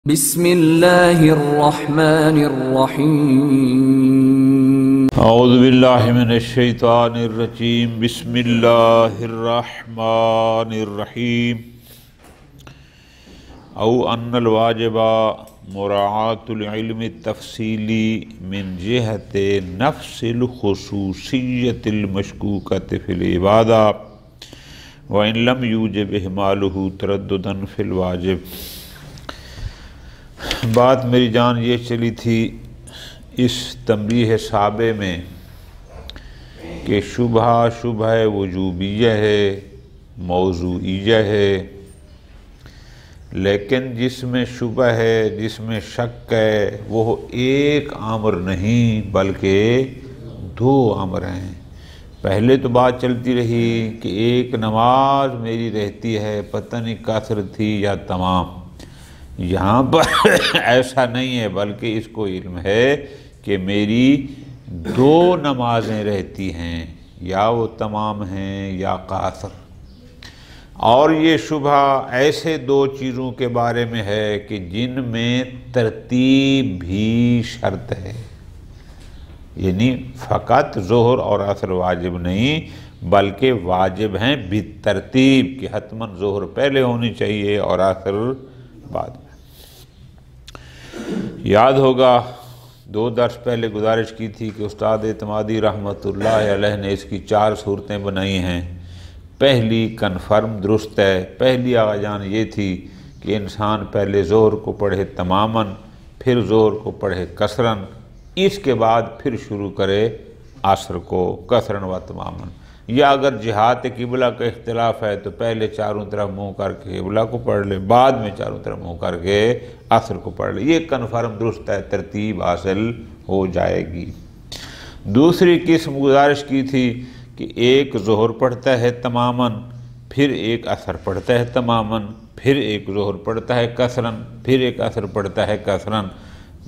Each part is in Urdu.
بسم اللہ الرحمن الرحیم اعوذ باللہ من الشیطان الرجیم بسم اللہ الرحمن الرحیم او ان الواجب مراعاة العلم التفصیلی من جہت نفس الخصوصیت المشکوکۃ فی العبادہ وان لم یوجب اہمالہ ترددا فی الواجب۔ بات میری جان یہ چلی تھی اس تنبیہ سابع میں کہ شبہ وجوبیہ ہے، موضوعیہ ہے، لیکن جس میں شبہ ہے، جس میں شک ہے، وہ ایک امر نہیں بلکہ دو امر ہیں۔ پہلے تو بات چلتی رہی کہ ایک نماز میری رہتی ہے، پتہ نہیں قصر تھی یا تمام۔ یہاں پر ایسا نہیں ہے بلکہ اس کو علم ہے کہ میری دو نمازیں رہتی ہیں، یا وہ تمام ہیں یا قاصر۔ اور یہ شبہ ایسے دو چیزوں کے بارے میں ہے کہ جن میں ترتیب بھی شرط ہے، یعنی فقط ظہر اور عصر واجب نہیں بلکہ واجب ہیں بالترتیب کہ حتماً ظہر پہلے ہونی چاہیے اور عصر بعد میں۔ یاد ہوگا دو درس پہلے گزارش کی تھی کہ استاد اعتمادی رحمۃ اللہ علیہ نے اس کی 4 صورتیں بنائی ہیں۔ پہلی کنفرم درست ہے، پہلی آغا جان یہ تھی کہ انسان پہلے ظہر کو پڑھے تماماً، پھر ظہر کو پڑھے قصراً، اس کے بعد پھر شروع کرے عصر کو قصراً و تماماً۔ یا اگر جہات قبلہ کا اختلاف ہے تو پہلے چاروں طرف منہ کر کے قبلہ کو پڑھ لے، بعد میں چاروں طرف منہ کر کے عصر کو پڑھ لے، یہ کنفرم درست ہے، ترتیب حاصل ہو جائے گی۔ دوسری قسم گزارش کی تھی کہ ایک ظہر پڑھتا ہے تماماً، پھر ایک عصر پڑھتا ہے تماماً، پھر ایک ظہر پڑھتا ہے قصراً، پھر ایک عصر پڑھتا ہے قصراً۔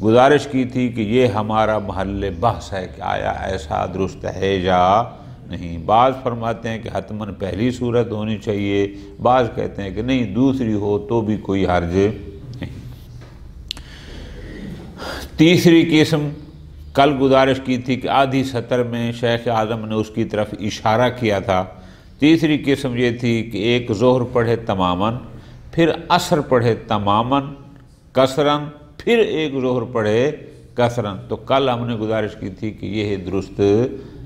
گزارش کی تھی کہ یہ ہمارا محل بحث ہے کہ آیا ایسا درست ہے یا نہیں۔ بعض فرماتے ہیں کہ حتماً پہلی صورت ہونی چاہیے، بعض کہتے ہیں کہ نہیں دوسری ہو تو بھی کوئی حرج نہیں۔ تیسری قسم کل گزارش کی تھی کہ آدھی سطر میں شیخ اعظم نے اس کی طرف اشارہ کیا تھا۔ تیسری قسم یہ تھی کہ ایک ظہر پڑھے تماماً، پھر عصر پڑھے تماماً قصراً، پھر ایک ظہر پڑھے قصراً۔ تو کل ہم نے گزارش کی تھی کہ یہ درست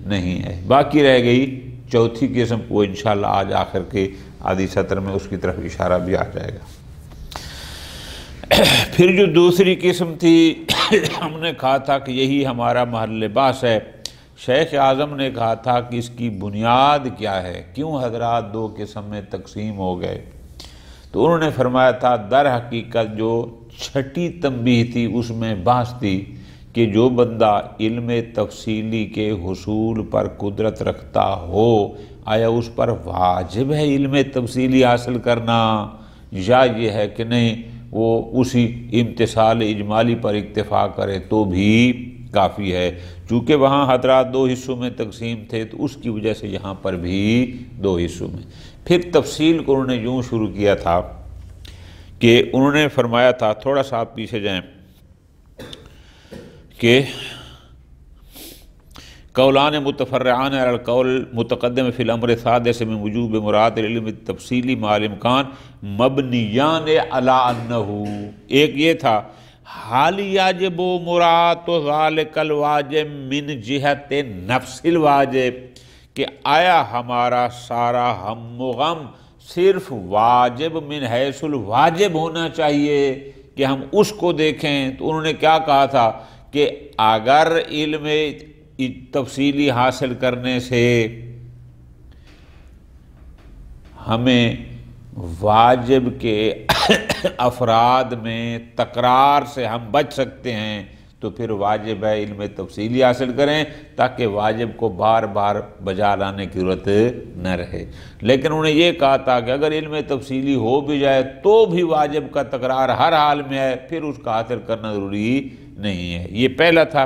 نہیں ہے۔ باقی رہ گئی چوتھی قسم، وہ انشاءاللہ آج آخر کے آدھی سطر میں اس کی طرف اشارہ بھی آ جائے گا۔ پھر جو دوسری قسم تھی ہم نے کہا تھا کہ یہی ہمارا محل بحث ہے۔ شیخ اعظم نے کہا تھا کہ اس کی بنیاد کیا ہے، کیوں حضرات دو قسم میں تقسیم ہو گئے؟ تو انہوں نے فرمایا تھا در حقیقت جو چھٹی تنبیہ تھی اس میں بحث تھی کہ جو بندہ علم تفصیلی کے حصول پر قدرت رکھتا ہو، آیا اس پر واجب ہے علم تفصیلی حاصل کرنا، یا یہ ہے کہ نہیں وہ اسی امتثال اجمالی پر اکتفا کرے تو بھی کافی ہے۔ چونکہ وہاں حضرات 2 حصوں میں تقسیم تھے تو اس کی وجہ سے یہاں پر بھی 2 حصوں میں۔ پھر تفصیل کو انہوں نے یوں شروع کیا تھا کہ انہوں نے فرمایا تھا، تھوڑا سا آپ پیچھے جائیں، کہ قولان متفرعان علی القول متقدم فی الامر السادس من وجوب مراد العلم التفصیلی مع الامکان مبنیان علی انہ، ایک یہ تھا حال یاجب مراعات ذالک الواجب من جہت نفس الواجب، کہ آیا ہمارا سارا ہم و غم صرف واجب من حیث الواجب ہونا چاہیے کہ ہم اس کو دیکھیں؟ تو انہوں نے کیا کہا تھا کہ اگر علم تفصیلی حاصل کرنے سے ہمیں واجب کے افراد میں تکرار سے ہم بچ سکتے ہیں تو پھر واجب ہے علم تفصیلی حاصل کریں تاکہ واجب کو بار بار بجا لانے کی ضرورت نہ رہے۔ لیکن انہوں نے یہ کہا تھا کہ اگر علم تفصیلی ہو بھی جائے تو بھی واجب کا تکرار ہر حال میں ہے، پھر اس کا حاصل کرنا ضروری نہیں ہے۔ یہ پہلا تھا۔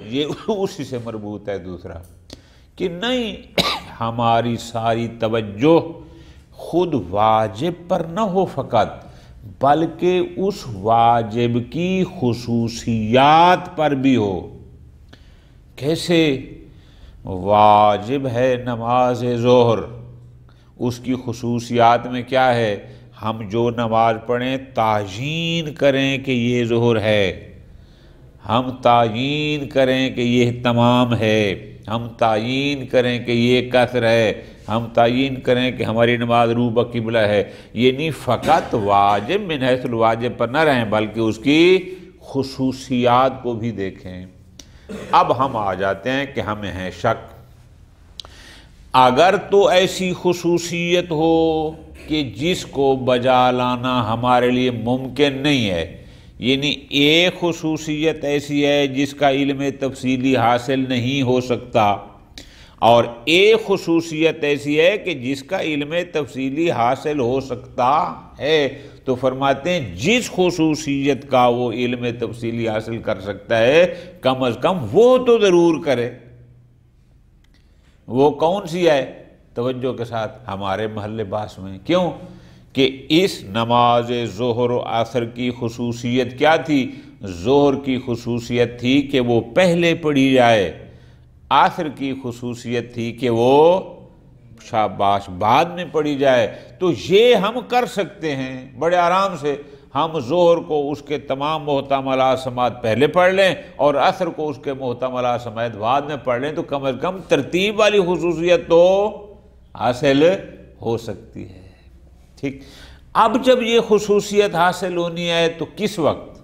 یہ اسی سے مربوط ہے دوسرا کہ نہیں ہماری ساری توجہ خود واجب پر نہ ہو، فقط بلکہ اس واجب کی خصوصیات پر بھی ہو۔ کیسے؟ واجب ہے نماز ظہر، اس کی خصوصیات میں کیا ہے؟ ہم جو نماز پڑھیں تعیین کریں کہ یہ ظہر ہے، ہم تعیین کریں کہ یہ تمام ہے، ہم تعیین کریں کہ یہ قصر ہے، ہم تعیین کریں کہ ہماری نماز رو بقبلہ ہے۔ یہ نہیں فقط واجب من حیث الواجب پر نہ رہیں بلکہ اس کی خصوصیات کو بھی دیکھیں۔ اب ہم آ جاتے ہیں کہ ہمیں ہے شک، اگر تو ایسی خصوصیت ہو کہ جس کو بجا لانا ہمارے لیے ممکن نہیں ہے، یعنی ایک خصوصیت ایسی ہے جس کا علم تفصیلی حاصل نہیں ہو سکتا، اور ایک خصوصیت ایسی ہے کہ جس کا علم تفصیلی حاصل ہو سکتا ہے، تو فرماتے ہیں جس خصوصیت کا وہ علم تفصیلی حاصل کر سکتا ہے کم از کم وہ تو ضرور کرے۔ وہ کون سی ہے؟ توجہ کے ساتھ، ہمارے محل باس میں۔ کیوں کہ اس نماز ظہر و عصر کی خصوصیت کیا تھی؟ ظہر کی خصوصیت تھی کہ وہ پہلے پڑھی جائے، عصر کی خصوصیت تھی کہ وہ شاباش بعد میں پڑھی جائے۔ تو یہ ہم کر سکتے ہیں بڑے آرام سے، ہم ظہر کو اس کے تمام محتملات سماعت پہلے پڑھ لیں اور عصر کو اس کے محتملات سماعت بعد میں پڑھ لیں، تو کم از کم ترتیب والی خصوصیت تو حاصل ہو سکتی ہے۔ ٹھیک، اب جب یہ خصوصیت حاصل ہونی ہے تو کس وقت؟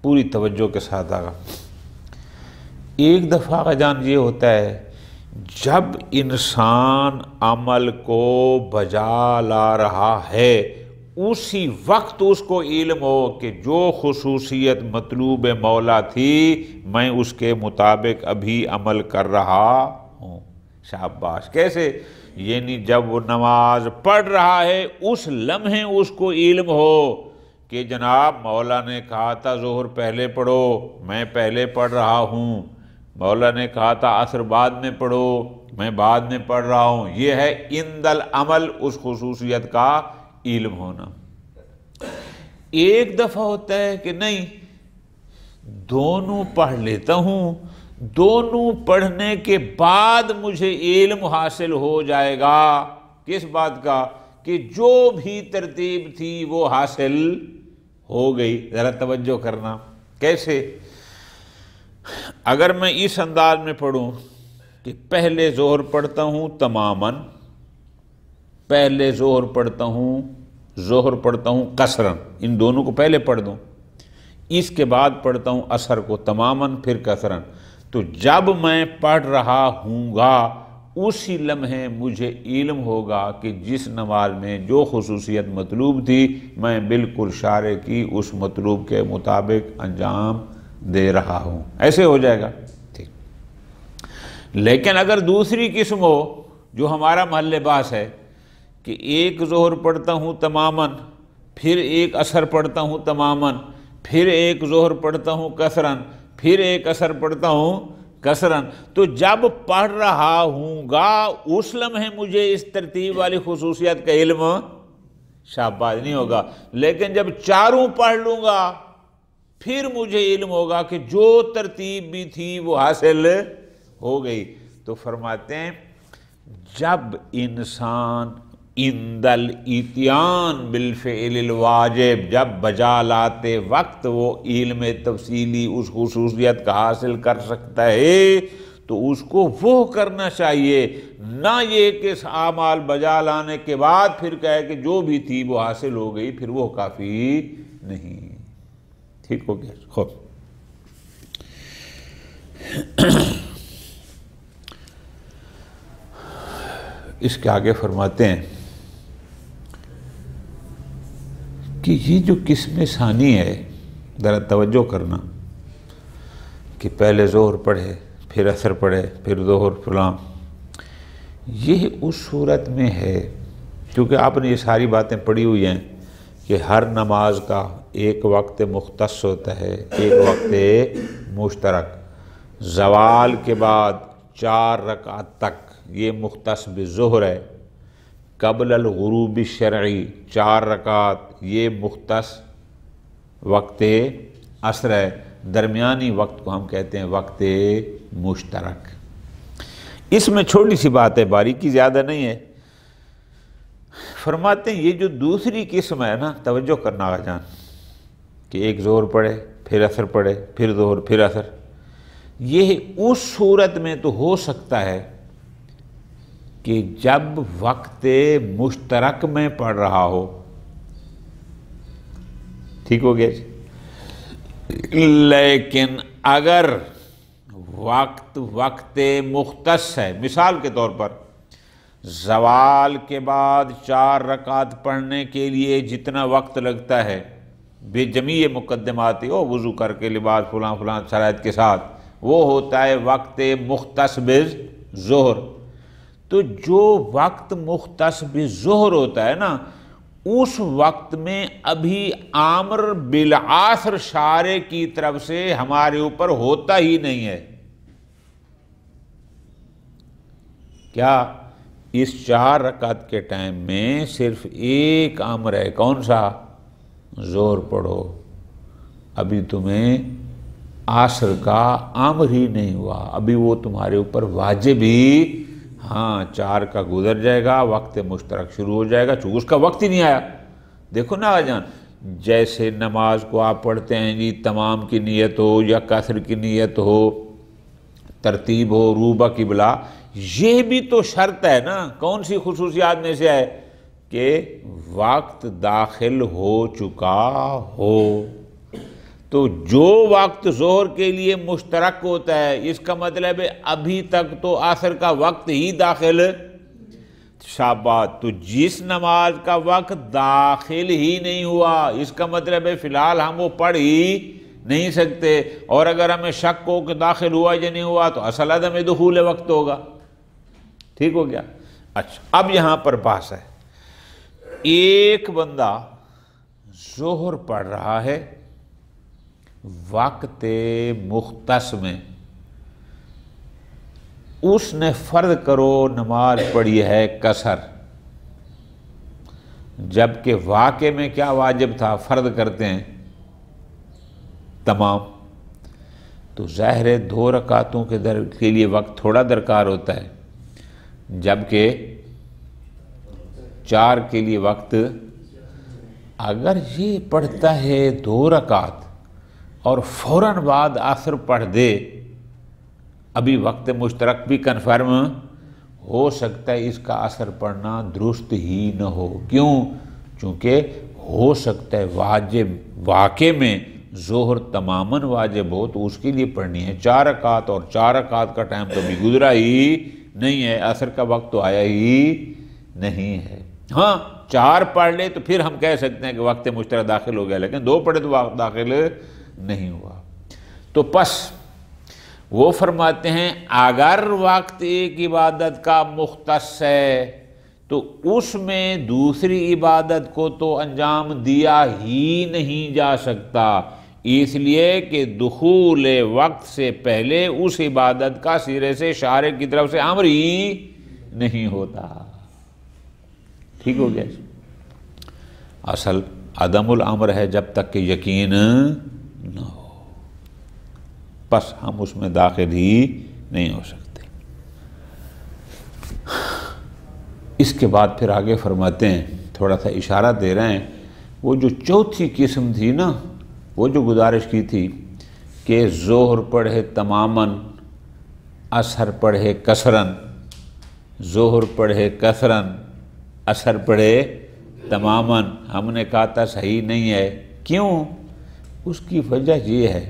پوری توجہ کے ساتھ آگا۔ ایک دفعہ کا جان یہ ہوتا ہے جب انسان عمل کو بجا لا رہا ہے، اسی وقت اس کو علم ہو کہ جو خصوصیت مطلوب مولا تھی میں اس کے مطابق ابھی عمل کر رہا ہوں۔ شاباش! کیسے؟ یعنی جب وہ نماز پڑھ رہا ہے اس لمحے اس کو علم ہو کہ جناب مولا نے کہا تھا ظہر پہلے پڑھو، میں پہلے پڑھ رہا ہوں، مولا نے کہا تھا عصر بعد میں پڑھو، میں بعد میں پڑھ رہا ہوں۔ یہ ہے عند العمل اس خصوصیت کا علم ہونا۔ ایک دفعہ ہوتا ہے کہ نہیں، دونوں پڑھ لیتا ہوں، دونوں پڑھنے کے بعد مجھے علم حاصل ہو جائے گا کس بات کا؟ کہ جو بھی ترتیب تھی وہ حاصل ہو گئی۔ ذرا توجہ کرنا، کیسے؟ اگر میں اس انداز میں پڑھوں کہ پہلے ظہر پڑھتا ہوں تماماً، پہلے ظہر پڑھتا ہوں، ظہر پڑھتا ہوں قصراً، ان دونوں کو پہلے پڑھ دوں، اس کے بعد پڑھتا ہوں عصر کو تماماً پھر قصراً، تو جب میں پڑھ رہا ہوں گا اسی لمحے مجھے علم ہوگا کہ جس نماز میں جو خصوصیت مطلوب تھی میں بالکل شارع کی اس مطلوب کے مطابق انجام دے رہا ہوں۔ ایسے ہو جائے گا، ٹھیک۔ لیکن اگر دوسری قسم ہو جو ہمارا محل باس ہے کہ ایک ظہر پڑھتا ہوں تماماً، پھر ایک عصر پڑھتا ہوں تماماً، پھر ایک ظہر پڑھتا ہوں قصراً، پھر ایک عصر پڑھتا ہوں قصراً، تو جب پڑھ رہا ہوں گا اس لمحے مجھے اس ترتیب والی خصوصیت کا علم شاباش نہیں ہوگا، لیکن جب چاروں پڑھ لوں گا پھر مجھے علم ہوگا کہ جو ترتیب بھی تھی وہ حاصل ہو گئی۔ تو فرماتے ہیں جب انسان عند الاتیان بالفعل الواجب، جب بجا لاتے وقت وہ علم تفصیلی اس خصوصیت کا حاصل کر سکتا ہے تو اس کو وہ کرنا چاہیے، نہ یہ کہ اعمال بجا لانے کے بعد پھر کہے کہ جو بھی تھی وہ حاصل ہو گئی، پھر وہ کافی نہیں۔ ٹھیک ہو گیا؟ خوب، اس کے آگے فرماتے ہیں کہ یہ جو قسم ثانی ہے، ذرا توجہ کرنا، کہ پہلے ظہر پڑھے پھر عصر پڑھے پھر ظہر فلاں، یہ اس صورت میں ہے کیونکہ آپ نے یہ ساری باتیں پڑھی ہوئی ہیں کہ ہر نماز کا ایک وقت مختص ہوتا ہے، ایک وقت مشترک، زوال کے بعد 4 رکعت تک یہ مختص بالظہر ہے، قبل الغروب الشرعی 4 رکعت یہ مختص وقت عصر ہے، درمیانی وقت کو ہم کہتے ہیں وقت مشترک۔ اس میں چھوٹی سی بات ہے، باریکی زیادہ نہیں ہے، فرماتے ہیں یہ جو دوسری قسم ہے نا، توجہ کرنا آقا جان، کہ ایک ظہر پڑھے پھر عصر پڑھے پھر ظہر پھر عصر، یہ اس صورت میں تو ہو سکتا ہے کہ جب وقت مشترک میں پڑھ رہا ہو، ٹھیک ہو گیا جی، لیکن اگر وقت مختص ہے، مثال کے طور پر زوال کے بعد 4 رکعت پڑھنے کے لیے جتنا وقت لگتا ہے بے جمیع مقدمات ہو، وضو کر کے لباس فلاں فلاں شرائط کے ساتھ، وہ ہوتا ہے وقت مختص بالظہر۔ تو جو وقت مختص بالظہر ہوتا ہے نا، اس وقت میں ابھی امر بالعصر شارع کی طرف سے ہمارے اوپر ہوتا ہی نہیں ہے۔ کیا اس 4 رکعت کے ٹائم میں صرف ایک امر ہے، کون سا؟ ظہر پڑھو، ابھی تمہیں عصر کا امر ہی نہیں ہوا، ابھی وہ تمہارے اوپر واجب ہی، ہاں 4 کا گزر جائے گا، وقت مشترک شروع ہو جائے گا، چونکہ اس کا وقت ہی نہیں آیا۔ دیکھو نا آقا جان، جیسے نماز کو آپ پڑھتے ہیں جی تمام کی نیت ہو یا قصر کی نیت ہو، ترتیب ہو، روبہ قبلہ، یہ بھی تو شرط ہے نا، کون سی خصوصیات میں سے ہے کہ وقت داخل ہو چکا ہو۔ تو جو وقت ظہر کے لیے مشترک ہوتا ہے، اس کا مطلب ہے ابھی تک تو عصر کا وقت ہی داخل، شاباش، تو جس نماز کا وقت داخل ہی نہیں ہوا، اس کا مطلب ہے فی الحال ہم وہ پڑھ ہی نہیں سکتے، اور اگر ہمیں شک ہو کہ داخل ہوا یا نہیں ہوا تو اصل عدم دخول وقت ہوگا۔ ٹھیک ہو گیا؟ اچھا، اب یہاں پر بحث ہے، ایک بندہ ظہر پڑھ رہا ہے وقت مختص میں، اس نے فرض کرو نماز پڑھی ہے قصر، جبکہ واقع میں کیا واجب تھا؟ فرض کرتے ہیں تمام، تو ظاہر ہے 2 رکعتوں کے لیے وقت تھوڑا درکار ہوتا ہے، جبکہ 4 کے لیے وقت، اگر یہ پڑھتا ہے 2 رکعت اور فوراً بعد عصر پڑھ دے، ابھی وقت مشترک بھی کنفرم ہو سکتا ہے اس کا عصر پڑھنا درست ہی نہ ہو۔ کیوں؟ چونکہ ہو سکتا ہے واجب واقع میں ظہر تماماً واجب ہو تو اس کے لیے پڑھنی ہے 4 رکعت، اور 4 رکعت کا ٹائم تو بھی گزرا ہی نہیں ہے، عصر کا وقت تو آیا ہی نہیں ہے۔ ہاں 4 پڑھ لے تو پھر ہم کہہ سکتے ہیں کہ وقت مشترک داخل ہو گیا، لیکن 2 پڑھے تو وقت داخل نہیں ہوا۔ تو پس وہ فرماتے ہیں اگر وقت ایک عبادت کا مختص ہے تو اس میں دوسری عبادت کو تو انجام دیا ہی نہیں جا سکتا، اس لیے کہ دخول وقت سے پہلے اس عبادت کا سرے سے شارع کی طرف سے امر ہی نہیں ہوتا۔ ٹھیک ہو گیا؟ اصل عدم الامر ہے جب تک کہ یقین نہ ہو، بس ہم اس میں داخل ہی نہیں ہو سکتے۔ اس کے بعد پھر آگے فرماتے ہیں، تھوڑا سا اشارہ دے رہے ہیں، وہ جو چوتھی قسم تھی نا، وہ جو گزارش کی تھی کہ ظہر پڑھے تماماً، عصر پڑھے کثراً، ظہر پڑھے کثراً، عصر پڑھے تماماً، ہم نے کہا تھا صحیح نہیں ہے۔ کیوں؟ اس کی وجہ یہ ہے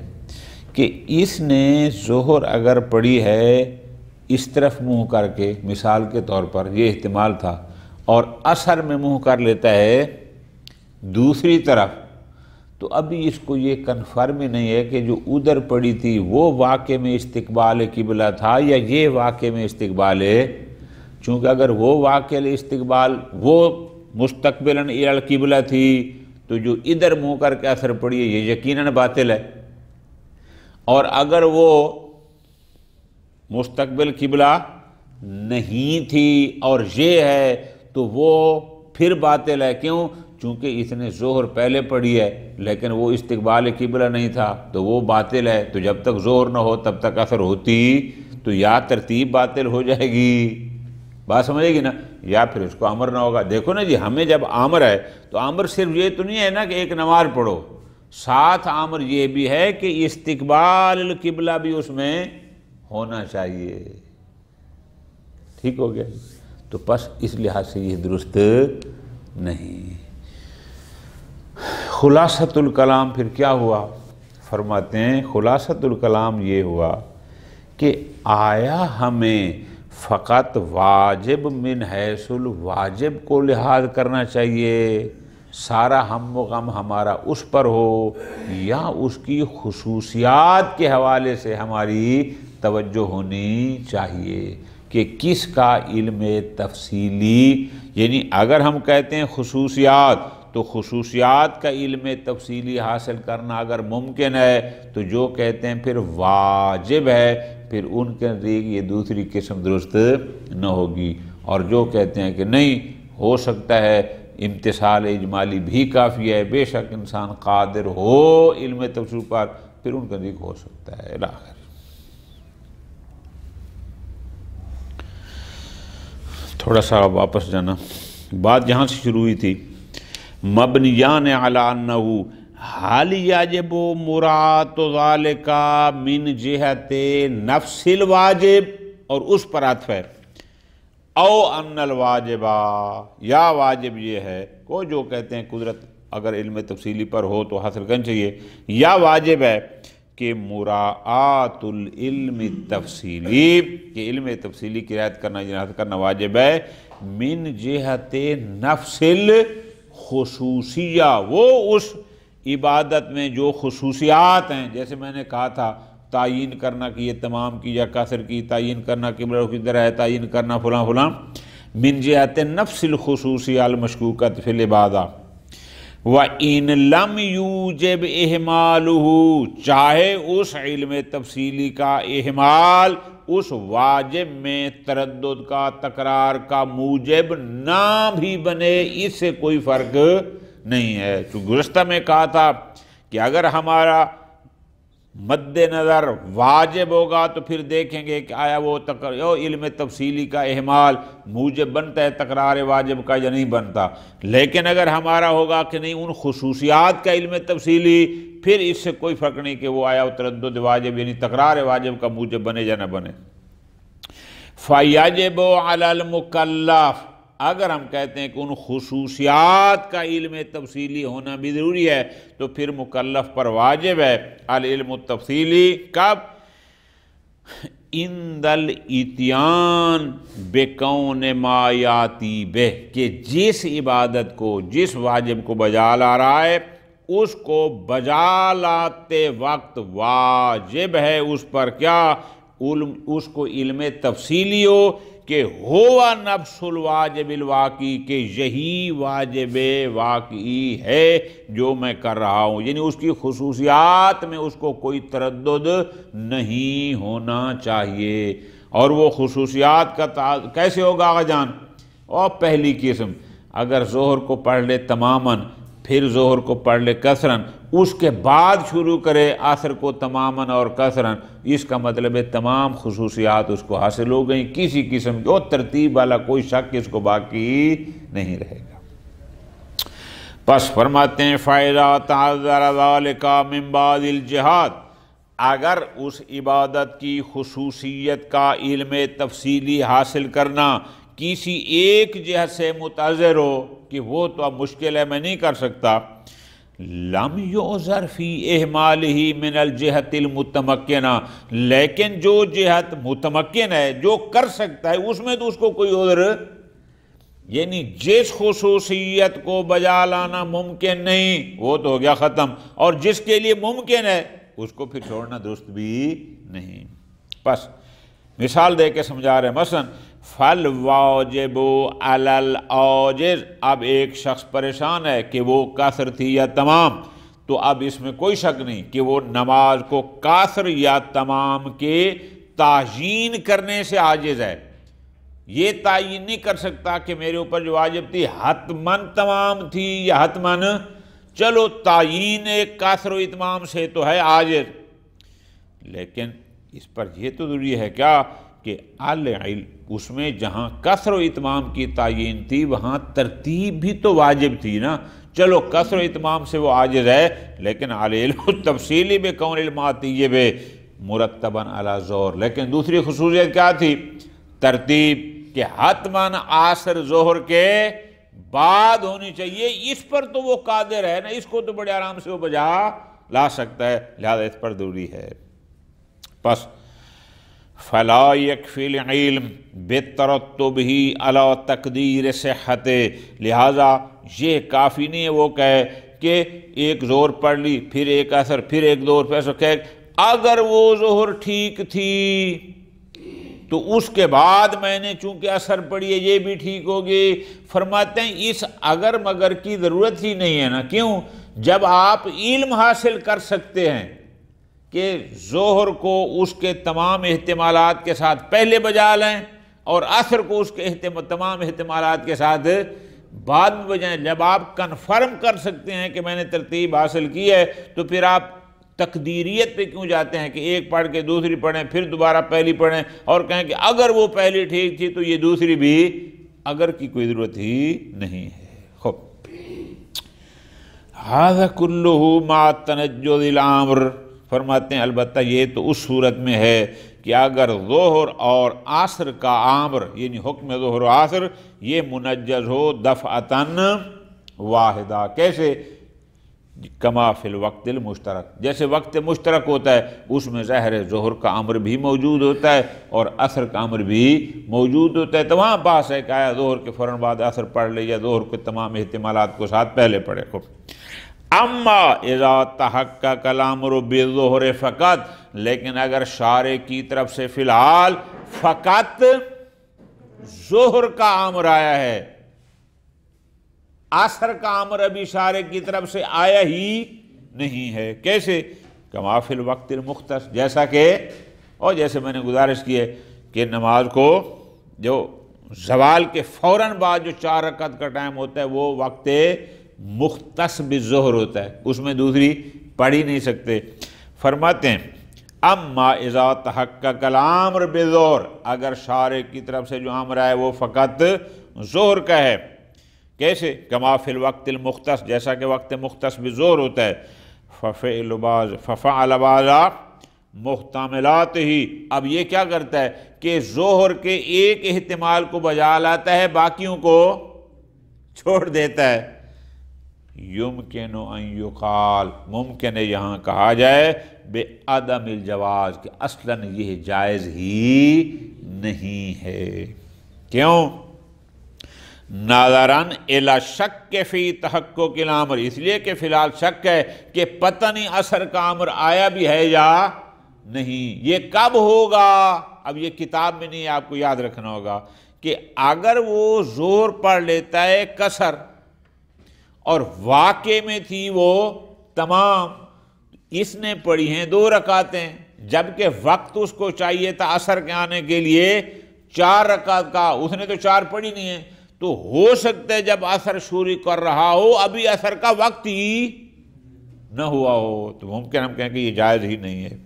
کہ اس نے ظہر اگر پڑھی ہے اس طرف منہ کر کے، مثال کے طور پر یہ احتمال تھا، اور عصر میں منہ کر لیتا ہے دوسری طرف، تو ابھی اس کو یہ کنفرم ہی نہیں ہے کہ جو ادھر پڑھی تھی وہ واقع میں استقبال قبلہ تھا یا یہ واقع میں استقبال ہے، چونکہ اگر وہ واقع استقبال وہ مستقبلاً الی القبلہ تھی تو جو ادھر منہ کر کے عصر پڑھی ہے یہ یقیناً باطل ہے، اور اگر وہ مستقبل قبلہ نہیں تھی اور یہ ہے تو وہ پھر باطل ہے۔ کیوں؟ چونکہ اس نے ظہر پہلے پڑھی ہے لیکن وہ استقبال قبلہ نہیں تھا تو وہ باطل ہے، تو جب تک ظہر نہ ہو تب تک اثر ہوتی تو یا ترتیب باطل ہو جائے گی، بات سمجھے گی نا، یا پھر اس کو امر نہ ہوگا۔ دیکھو نا جی، ہمیں جب امر ہے تو امر صرف یہ تو نہیں ہے نا کہ ایک نماز پڑھو، ساتھ امر یہ بھی ہے کہ استقبال القبلہ بھی اس میں ہونا چاہیے، ٹھیک ہو گیا؟ تو بس اس لحاظ سے یہ درست نہیں۔ خلاصۃ الکلام پھر کیا ہوا؟ فرماتے ہیں خلاصۃ الکلام یہ ہوا کہ آیا ہمیں فقط واجب من حیث الواجب کو لحاظ کرنا چاہیے، سارا ہم و غم ہمارا اس پر ہو، یا اس کی خصوصیات کے حوالے سے ہماری توجہ ہونی چاہیے کہ کس کا علم تفصیلی، یعنی اگر ہم کہتے ہیں خصوصیات تو خصوصیات کا علم تفصیلی حاصل کرنا اگر ممکن ہے تو جو کہتے ہیں پھر واجب ہے، پھر ان کے نزدیک یہ دوسری قسم درست نہ ہوگی، اور جو کہتے ہیں کہ نہیں ہو سکتا ہے امتثال اجمالی بھی کافی ہے، بے شک انسان قادر ہو علم تفصیل پر، پھر ان کے نزدیک ہو سکتا ہے الاخر۔ تھوڑا سا واپس جانا، بات جہاں سے شروع ہوئی تھی، مبنیان علی انہ حال یجب مراعات ذالک من جہت نفس الواجب، اور اس پر عطف ہے، او ان الواجب، یا واجب یہ ہے، کو جو کہتے ہیں قدرت اگر علم تفصیلی پر ہو تو حاصل کرنا چاہیے، یا واجب ہے کہ مراعات العلم التفصیلی، کہ علم تفصیلی کی رعایت کرنا واجب ہے، من جہت نفس الخصوصیہ، وہ اس عبادت میں جو خصوصیات ہیں، جیسے میں نے کہا تھا تعین کرنا کہ یہ تمام کی یا قصر کی، تعین کرنا قبلہ کی طرح ہے، تعین کرنا فلاں فلاں، من جہت نفس الخصوصیہ المشکوکۃ فی العبادہ، وَإِن لَمْ يُوجِبْ إِحْمَالُهُ، چاہے اس علم تفصیلی کا احمال اس واجب میں تردد کا، تکرار کا موجب نہ بھی بنے، اس سے کوئی فرق نہیں ہے۔ تو گزشتہ میں کہا تھا کہ اگر ہمارا مد نظر واجب ہوگا تو پھر دیکھیں گے کہ آیا وہ علم تفصیلی کا احمال موجب بنتا ہے تکرار واجب کا یا نہیں بنتا، لیکن اگر ہمارا ہوگا کہ نہیں ان خصوصیات کا علم تفصیلی، پھر اس سے کوئی فرق نہیں کہ وہ آیا وہ تردد واجب یعنی تکرار واجب کا موجب بنے یا نہ بنے۔ فَيَجِبُ عَلَى الْمُكَلَّفِ، اگر ہم کہتے ہیں کہ ان خصوصیات کا علم تفصیلی ہونا بھی ضروری ہے تو پھر مکلف پر واجب ہے العلم التفصیلی، کب؟ عند الاتیان بکون ما یاتی بہ، کہ جس عبادت کو، جس واجب کو بجا لا رہا ہے اس کو بجا لاتے وقت واجب ہے اس پر کیا؟ اس کو علم تفصیلی ہو کہ ہوا نفس الواجب الواقعی، کہ یہی واجب واقعی ہے جو میں کر رہا ہوں، یعنی اس کی خصوصیات میں اس کو کوئی تردد نہیں ہونا چاہیے۔ اور وہ خصوصیات کا کیسے ہوگا آقا جان؟ اور پہلی قسم، اگر ظہر کو پڑھ لے تماماً، پھر ظہر کو پڑھ لے کثراً، اس کے بعد شروع کرے عصر کو تماماً اور کثراً، اس کا مطلب ہے تمام خصوصیات اس کو حاصل ہو گئیں، کسی قسم کی ترتیب والا کوئی شک اس کو باقی نہیں رہے گا۔ پس فرماتے ہیں فَإِذَا تَعَذَّرَ ذَلِكَ مِن بَعْدِ الْجِهَادِ، اگر اس عبادت کی خصوصیت کا علم تفصیلی حاصل کرنا کسی ایک جہت سے متعذر ہو کہ وہ تو اب مشکل ہے میں نہیں کر سکتا، لم یعذر فی اہمالہ من الجہت المتمکنہ، لیکن جو جہت متمکن ہے جو کر سکتا ہے اس میں تو اس کو کوئی عذر، یعنی جس خصوصیت کو بجا لانا ممکن نہیں وہ تو ہو گیا ختم، اور جس کے لیے ممکن ہے اس کو پھر چھوڑنا درست بھی نہیں۔ پس مثال دے کے سمجھا رہے ہیں، مثلا فالواجب علی العاجز، اب ایک شخص پریشان ہے کہ وہ قصر تھی یا تمام، تو اب اس میں کوئی شک نہیں کہ وہ نماز کو قصر یا تمام کے تعیین کرنے سے عاجز ہے، یہ تعین نہیں کر سکتا کہ میرے اوپر جو واجب تھی حتماً تمام تھی یا حتماً، چلو تعین ایک کثر و اتمام سے تو ہے عاجز، لیکن اس پر یہ تو ضروری ہے کیا کہ العلم، اس میں جہاں کثر و اتمام کی تعین تھی وہاں ترتیب بھی تو واجب تھی نا، چلو کثر و اتمام سے وہ عاجز ہے، لیکن العلم تفصیلی بکون المعطیب مرتباً علی ظہر، لیکن دوسری خصوصیت کیا تھی؟ ترتیب، کہ حتماً عصر ظہر کے بعد ہونی چاہیے، اس پر تو وہ قادر ہے نا، اس کو تو بڑے آرام سے وہ بجا لا سکتا ہے، لہذا اس پر ضروری ہے۔ پس فلا یکفی العلم بترتبہ علی تقدیر صحت، لہذا یہ کافی نہیں ہے وہ کہے کہ ایک ظہر پڑھ لی پھر ایک عصر پھر ایک ظہر، پھر ایسا کہ اگر وہ ظہر ٹھیک تھی تو اس کے بعد میں نے چونکہ عصر پڑھی ہے یہ بھی ٹھیک ہوگی۔ فرماتے ہیں اس اگر مگر کی ضرورت ہی نہیں ہے نا، کیوں؟ جب آپ علم حاصل کر سکتے ہیں کہ ظہر کو اس کے تمام احتمالات کے ساتھ پہلے بجا لیں اور عصر کو اس کے تمام احتمالات کے ساتھ بعد میں بجائیں، جب آپ کنفرم کر سکتے ہیں کہ میں نے ترتیب حاصل کی ہے تو پھر آپ تقدیریت پہ کیوں جاتے ہیں کہ ایک پڑھ کے دوسری پڑھیں پھر دوبارہ پہلی پڑھیں اور کہیں کہ اگر وہ پہلی ٹھیک تھی تو یہ دوسری بھی، اگر کی کوئی ضرورت ہی نہیں ہے۔ خوب، ھذا کلہ مع تنجد الامر، فرماتے ہیں البتہ یہ تو اس صورت میں ہے کہ اگر ظہر اور عصر کا امر یعنی حکم ظہر و عصر یہ منجز ہو دفعتاً واحدہ، کیسے؟ کما فی الوقت المشترک، جیسے وقت مشترک ہوتا ہے اس میں ظاہر ہے ظہر کا امر بھی موجود ہوتا ہے اور عصر کا امر بھی موجود ہوتا ہے، تو وہاں بحث ہے کہ آیا ظہر کے فوراً بعد عصر پڑھ لے یا ظہر کے تمام احتمالات کو ساتھ پہلے پڑھے۔ خوب، اما اذا تحقق الامر بالظہر فقط، لیکن اگر شارع کی طرف سے فی الحال فقط ظہر کا امر آیا ہے، عصر کا امر ابھی شارع کی طرف سے آیا ہی نہیں ہے، کیسے؟ کما فی الوقت المختص، جیسا کہ اور جیسے میں نے گزارش کی ہے کہ نماز کو جو زوال کے فوراً بعد جو 4 رکعت کا ٹائم ہوتا ہے وہ وقت مختص بالظہر ہوتا ہے، اس میں دوسری پڑھ ہی نہیں سکتے۔ فرماتے ہیں اما اذا تحقق الامر بالظہر، اگر شارع کی طرف سے جو امر آئے وہ فقط ظہر کا ہے، کیسے؟ کما فی الوقت المختص، جیسا کہ وقت مختص بالظہر ہوتا ہے، ففعل بعض محتملات ہی، اب یہ کیا کرتا ہے کہ ظہر کے ایک احتمال کو بجا لاتا ہے باقیوں کو چھوڑ دیتا ہے۔ یمکن ان یقال، ممکن ہے یہاں کہا جائے بے عدم الجواز، کہ اصلاً یہ جائز ہی نہیں ہے، کیوں؟ ناظراً الی شک فی تحقق الامر، اس لیے کہ فی الحال شک ہے کہ پتہ نہیں عصر کا امر آیا بھی ہے یا نہیں، یہ کب ہوگا؟ اب یہ کتاب میں نہیں، آپ کو یاد رکھنا ہوگا کہ اگر وہ ظہر پڑھ لیتا ہے قصر اور واقع میں تھی وہ تمام، اس نے پڑھی ہیں 2 رکعتیں جبکہ وقت اس کو چاہیے تھا عصر کے آنے کے لیے 4 رکعت کا، اس نے تو 4 پڑھی نہیں ہے، تو ہو سکتا ہے جب عصر شروع کر رہا ہو ابھی عصر کا وقت ہی نہ ہوا ہو، تو ممکن ہم کہیں کہ یہ جائز ہی نہیں ہے۔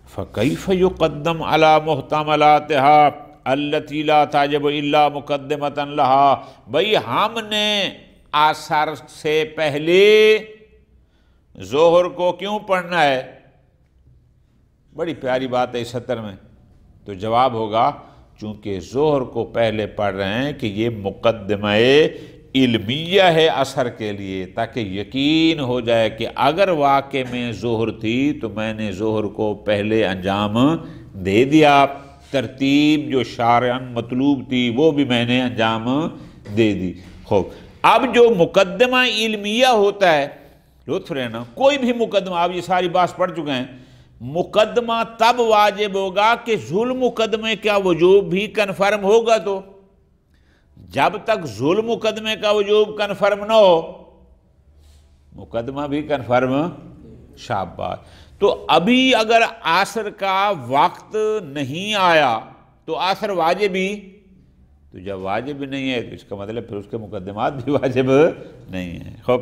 فَكَيْفَ يُقَدَّمْ عَلَى مُحْتَمَلَاتِهَا الَّتِي لَا تَعْجَبُ إِلَّا مُقَدِّمَةً لَهَا، بھئی ہم نے عصر سے پہلے ظہر کو کیوں پڑھنا ہے؟ بڑی پیاری بات ہے اس سطر میں، تو جواب ہوگا چونکہ ظہر کو پہلے پڑھ رہے ہیں کہ یہ مقدمہ علمیہ ہے عصر کے لیے، تاکہ یقین ہو جائے کہ اگر واقع میں ظہر تھی تو میں نے ظہر کو پہلے انجام دے دیا، ترتیب جو شارعاً مطلوب تھی وہ بھی میں نے انجام دے دی۔ خوب، اب جو مقدمہ علمیہ ہوتا ہے، لطف رہنا، کوئی بھی مقدمہ، آپ یہ ساری بات پڑھ چکے ہیں، مقدمہ تب واجب ہوگا کہ ظلم مقدمے کا وجوب بھی کنفرم ہوگا، تو جب تک ظلم مقدمے کا وجوب کنفرم نہ ہو مقدمہ بھی کنفرم، شاباش۔ تو ابھی اگر عصر کا وقت نہیں آیا تو عصر واجب ہی تو جب واجب نہیں ہے تو اس کا مطلب پھر اس کے مقدمات بھی واجب نہیں ہیں. خوب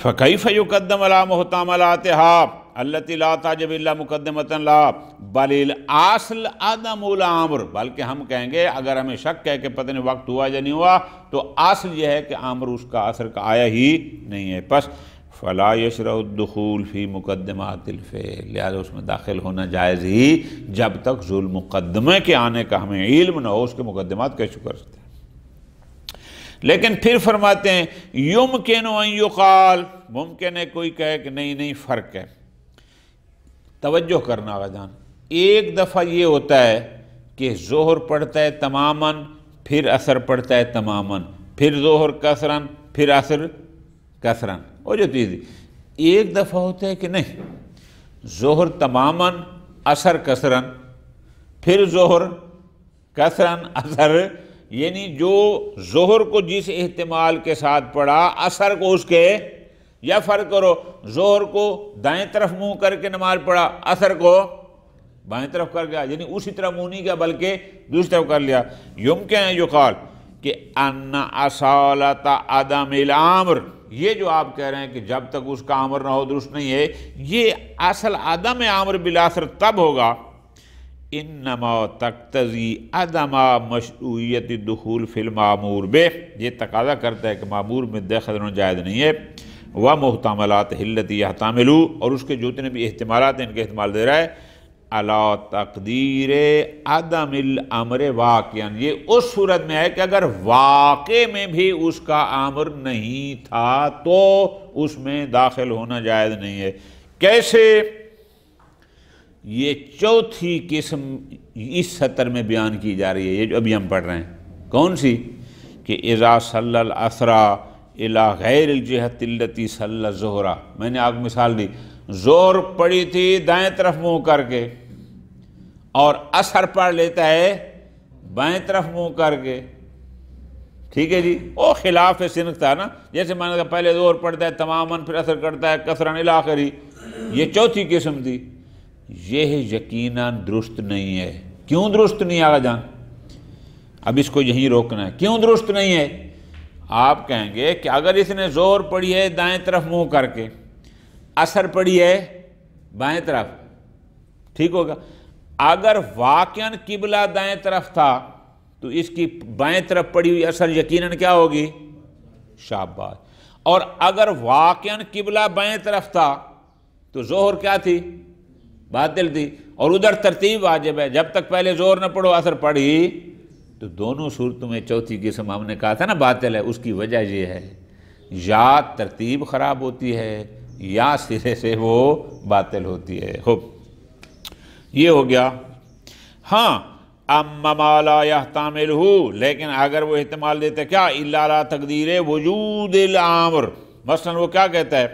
فَكَيْفَ يُقَدَّمُ عَلَى مُحْتَمَلَاتِهَا الَّتِي لَا تَعْجَبُ إِلَّا مُقَدِّمَةً لَهَا بَلِ الْأَصْلُ عَدَمُ الْأَمْرِ. بلکہ ہم کہیں گے اگر ہمیں شک ہے کہ پتہ نہیں وقت ہوا یا نہیں ہوا تو اصل یہ ہے کہ امر اس کا اثر کا آیا ہی نہیں ہے. پس فَلَا يَشْرَعُ الدُّخُولُ فِي مُقَدِّمَاتِ الْفِعْلِ. لہذا اس میں داخل ہونا جائز ہی جب تک ذو المقدمے کے آنے کا ہمیں علم نہ ہو. اس کے مقدمات کیسے کر سکتے ہیں؟ لیکن پھر فرماتے ہیں یمکن ان یقال، ممکن ہے کوئی کہے کہ نہیں فرق ہے. توجہ کرنا آقا جان، ایک دفعہ یہ ہوتا ہے کہ ظہر پڑھتا ہے تماماً پھر عصر پڑھتا ہے تماماً، پھر ظہر کثراً پھر عصر کثراً. وہ جو چیز ایک دفعہ ہوتا ہے کہ نہیں، ظہر تماماً عصر کثراً پھر ظہر کثراً عصر، یعنی جو ظہر کو جس احتمال کے ساتھ پڑھا عصر کو اس کے، یا فرق کرو ظہر کو دائیں طرف منہ کر کے نماز پڑھا عصر کو بائیں طرف کر گیا، یعنی اسی طرح منہ نہیں کیا بلکہ دوسری طرف کر لیا. یمکن ہے یقال کہ ان اصالت عدم الامر، یہ جو آپ کہہ رہے ہیں کہ جب تک اس کا امر نہ ہو درست نہیں ہے، یہ اصل عدم امر بالاثر تب ہوگا انما تقتضی عدم مشروعیت الدخول فی المامور بہ، یہ تقاضا کرتا ہے کہ مامور میں داخل ہونا جائز نہیں ہے. ومحتملات التی یحتمل، اور اس کے جتنے بھی احتمالات ہیں ان کے احتمال دے رہا ہے علی تقدیر عدم الامر واقعا. یہ اس صورت میں ہے کہ اگر واقع میں بھی اس کا امر نہیں تھا تو اس میں داخل ہونا جائز نہیں ہے. کیسے؟ یہ چوتھی قسم اس سطر میں بیان کی جا رہی ہے، یہ جو ابھی ہم پڑھ رہے ہیں. کون سی؟ کہ اذا صلی العصر الی غیر الجہۃ التی صلی الظہر. میں نے آپ کو مثال دی، ظہر پڑھی تھی دائیں طرف منہ کر کے اور عصر پڑھ لیتا ہے بائیں طرف منہ کر کے. ٹھیک ہے جی، وہ خلاف سنت تھا نا، جیسے میں نے کہا پہلے ظہر پڑھتا ہے تماماً پھر عصر کرتا ہے کثراً الی آخری. یہ چوتھی قسم تھی. یہ یقیناً درست نہیں ہے. کیوں درست نہیں آقا جان؟ اب اس کو یہیں روکنا ہے. کیوں درست نہیں ہے؟ آپ کہیں گے کہ اگر اس نے ظہر پڑھی ہے دائیں طرف منہ کر کے، عصر پڑھی ہے بائیں طرف، ٹھیک ہوگا. اگر واقعاً قبلہ دائیں طرف تھا تو اس کی بائیں طرف پڑھی ہوئی عصر یقیناً کیا ہوگی؟ شاباش. اور اگر واقعاً قبلہ بائیں طرف تھا تو ظہر کیا تھی؟ باطل تھی. اور ادھر ترتیب واجب ہے، جب تک پہلے ظہر نہ پڑھو عصر پڑھی. تو دونوں صورتوں میں چوتھی قسم ہم نے کہا تھا نا باطل ہے. اس کی وجہ یہ ہے یا ترتیب خراب ہوتی ہے یا سرے سے وہ باطل ہوتی ہے. خوب، یہ ہو گیا. ہاں، اما ما لا یحتملہ، لیکن اگر وہ احتمال دیتا ہے کیا الا علی تقدیر وجود الامر. مثلا وہ کیا کہتا ہے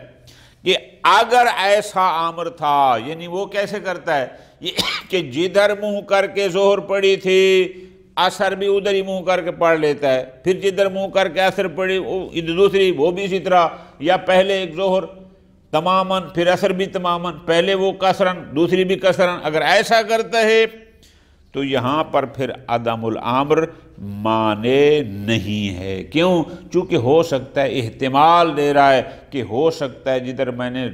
کہ اگر ایسا امر تھا، یعنی وہ کیسے کرتا ہے یہ کہ جدھر منہ کر کے ظہر پڑھی تھی عصر بھی ادھر ہی منہ کر کے پڑھ لیتا ہے، پھر جدھر منہ کر کے عصر پڑھی دوسری وہ بھی اسی طرح، یا پہلے ایک ظہر تماماً پھر عصر بھی تماماً، پہلے وہ کثراً دوسری بھی کثراً. اگر ایسا کرتا ہے تو یہاں پر پھر عدم الامر مانے نہیں ہے. کیوں؟ چونکہ ہو سکتا ہے، احتمال دے رہا ہے کہ ہو سکتا ہے جدھر میں نے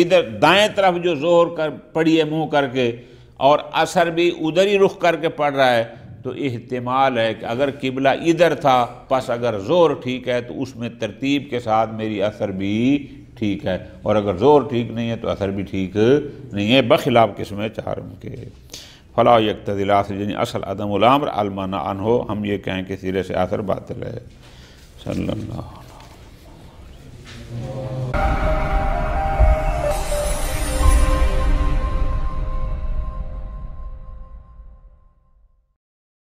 ادھر دائیں طرف جو ظہر پڑھی ہے منہ کر کے اور عصر بھی ادھر ہی رخ کر کے پڑھ رہا ہے، تو احتمال ہے کہ اگر قبلہ ادھر تھا پس اگر ظہر ٹھیک ہے تو اس میں ترتیب کے ساتھ میری عصر بھی ٹھیک ہے، اور اگر ظہر ٹھیک نہیں ہے تو عصر بھی ٹھیک نہیں ہے، بخلاف قسم چہارم کے. فلا یقتضی الاصل، یعنی اصل عدم الامر المنع عنہ، ہم یہ کہیں کہ سرے سے عصر باطل ہے. صلی اللہ علیہ وسلم.